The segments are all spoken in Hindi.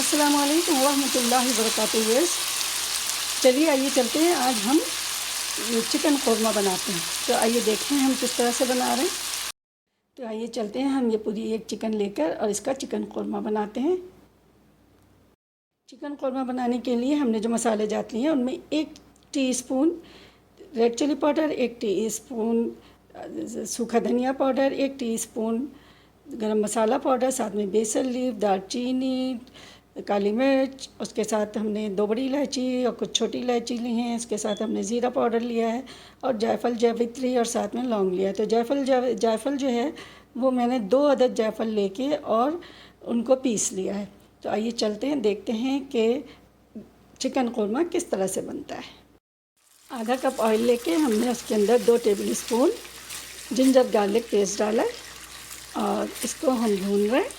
अस्सलाम वालेकुम रहमतुल्लाहि व बरकातुहू। चलिए आइए चलते हैं, आज हम चिकन कौरमा बनाते हैं। तो आइए देखते हैं हम किस तरह से बना रहे हैं। तो आइए चलते हैं, हम ये पूरी एक चिकन लेकर और इसका चिकन कौरमा बनाते हैं। चिकन कौरमा बनाने के लिए हमने जो मसाले जाते हैं उनमें 1 teaspoon red chilli powder, 1 teaspoon सूखा धनिया पाउडर, 1 टीस्पून गरम मसाला पाउडर, साथ में बेसल लीफ, दालचीनी, काली मिर्च, उसके साथ हमने 2 बड़ी इलायची और कुछ छोटी इलायची ली हैं। इसके साथ हमने ज़ीरा पाउडर लिया है और जायफल जावित्री और साथ में लौंग लिया है। तो जायफल जो है वो मैंने 2 अदद जायफल लेके और उनको पीस लिया है। तो आइए चलते हैं, देखते हैं कि चिकन कौरमा किस तरह से बनता है। आधा कप ऑयल लेके हमने उसके अंदर 2 table spoon ginger garlic paste डाला है और इसको हम भून रहे हैं।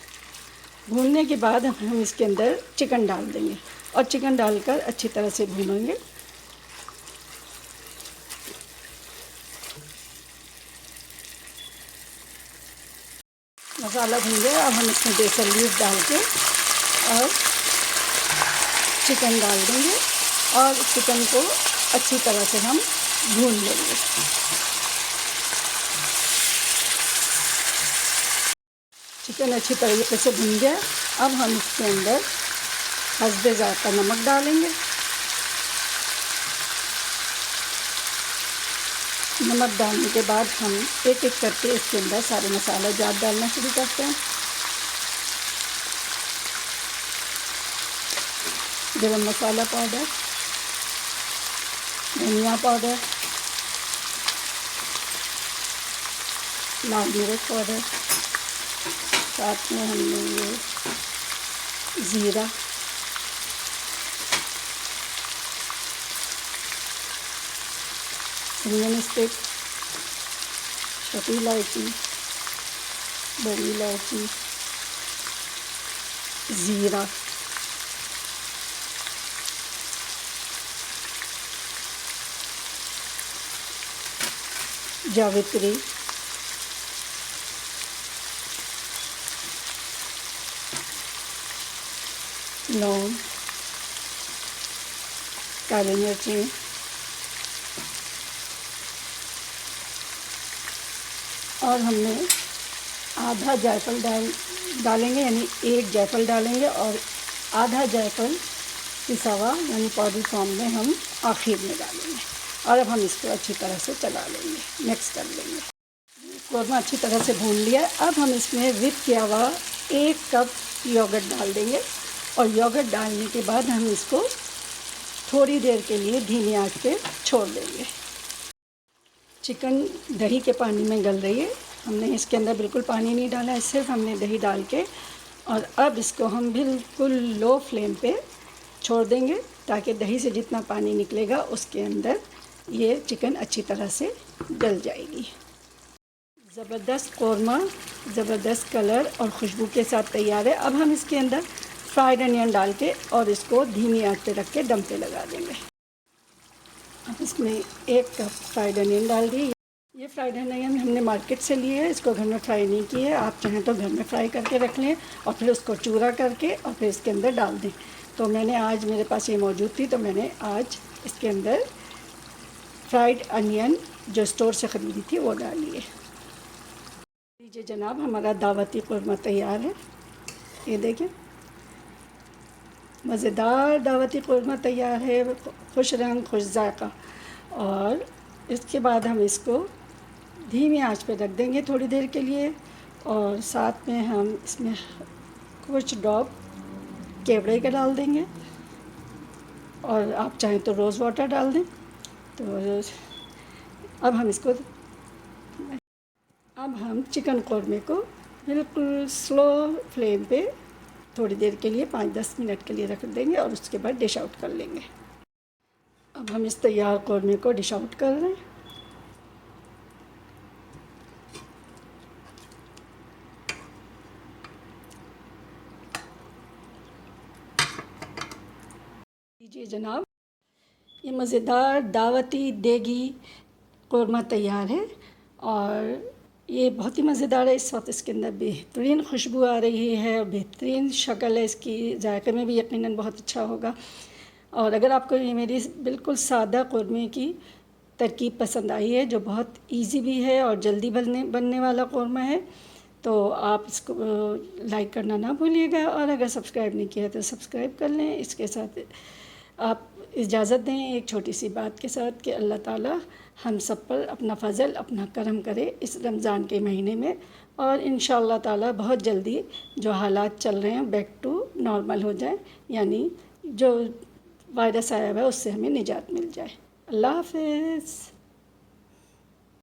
भूनने के बाद हम इसके अंदर चिकन डाल देंगे और चिकन डालकर अच्छी तरह से भूनेंगे। मसाला भून गया, अब हम इसमें बेसल लीफ डाल के और चिकन डाल देंगे और चिकन को अच्छी तरह से हम भून लेंगे। चिकन अच्छी तरीके से भुन गया। अब हम इसके अंदर हस्बे ज़ायक़ा नमक डालेंगे। नमक डालने के बाद हम एक एक करके इसके अंदर सारे मसाला जात डालना शुरू करते हैं। गरम मसाला पाउडर, धनिया पाउडर, लाल मिर्च पाउडर, साथ में हमने ये ज़ीरा, सिनेमन स्टिक, छोटी इलायची, बड़ी इलायची, ज़ीरा, जावित्री, लौंग, काली मिर्चें, और हमने आधा जायफल डालेंगे, यानी 1 जायफल डालेंगे और आधा जायफल पिसा हुआ यानी पाउडर फॉर्म में हम आखिर में डालेंगे। और अब हम इसको अच्छी तरह से चला लेंगे, मिक्स कर लेंगे। कौरमा अच्छी तरह से भून लिया। अब हम इसमें व्हिप किया हुआ 1 कप योगर्ट डाल देंगे और योगर्ट डालने के बाद हम इसको थोड़ी देर के लिए धीमी आंच पे छोड़ देंगे। चिकन दही के पानी में गल रही है। हमने इसके अंदर बिल्कुल पानी नहीं डाला है, सिर्फ हमने दही डाल के, और अब इसको हम बिल्कुल लो फ्लेम पे छोड़ देंगे ताकि दही से जितना पानी निकलेगा उसके अंदर ये चिकन अच्छी तरह से गल जाएगी। ज़बरदस्त कौरमा, ज़बरदस्त कलर और खुशबू के साथ तैयार है। अब हम इसके अंदर फ्राइड अनियन डाल के और इसको धीमी आंच पे रख के दम पे लगा देंगे। अब इसमें 1 कप फ्राइड अनियन डाल दिए। ये फ्राइड अनियन हमने मार्केट से लिए है, इसको घर में फ्राई नहीं किए है। आप चाहें तो घर में फ्राई करके रख लें और फिर उसको चूरा करके और फिर इसके अंदर डाल दें। तो मैंने आज, मेरे पास ये मौजूद थी तो मैंने आज इसके अंदर फ्राइड अनियन जो स्टोर से ख़रीदी थी वो डाली है। लीजिए जनाब, हमारा दावती कौरमा तैयार है। ये देखें, मज़ेदार दावती कौरमा तैयार है, खुश रंग खुश जायक़ा। और इसके बाद हम इसको धीमी आंच पे रख देंगे थोड़ी देर के लिए और साथ में हम इसमें कुछ ड्रॉप केवड़े का डाल देंगे और आप चाहें तो रोज़ वाटर डाल दें। तो अब हम चिकन कौरमे को बिल्कुल स्लो फ्लेम पे थोड़ी देर के लिए 5-10 मिनट के लिए रख देंगे और उसके बाद डिश आउट कर लेंगे। अब हम इस तैयार कौरमे को डिश आउट कर रहे हैं। लीजिए जनाब, ये मज़ेदार दावती देगी कौरमा तैयार है और ये बहुत ही मज़ेदार है। इस वक्त इसके अंदर बेहतरीन खुशबू आ रही है और बेहतरीन शक्ल है इसकी, जायके में भी यकीनन बहुत अच्छा होगा। और अगर आपको ये मेरी बिल्कुल सादा कौरमे की तरकीब पसंद आई है, जो बहुत इजी भी है और जल्दी बनने वाला कौरमा है, तो आप इसको लाइक करना ना भूलिएगा। और अगर सब्सक्राइब नहीं किया तो सब्सक्राइब कर लें। इसके साथ आप इजाज़त दें एक छोटी सी बात के साथ कि अल्लाह ताला हम सब पर अपना फ़ज़ल, अपना करम करे इस रमज़ान के महीने में, और इंशाअल्लाह ताला बहुत जल्दी जो हालात चल रहे हैं बैक टू नॉर्मल हो जाए, यानी जो वायरस आया हुआ है उससे हमें निजात मिल जाए। अल्लाह हाफ़िज़।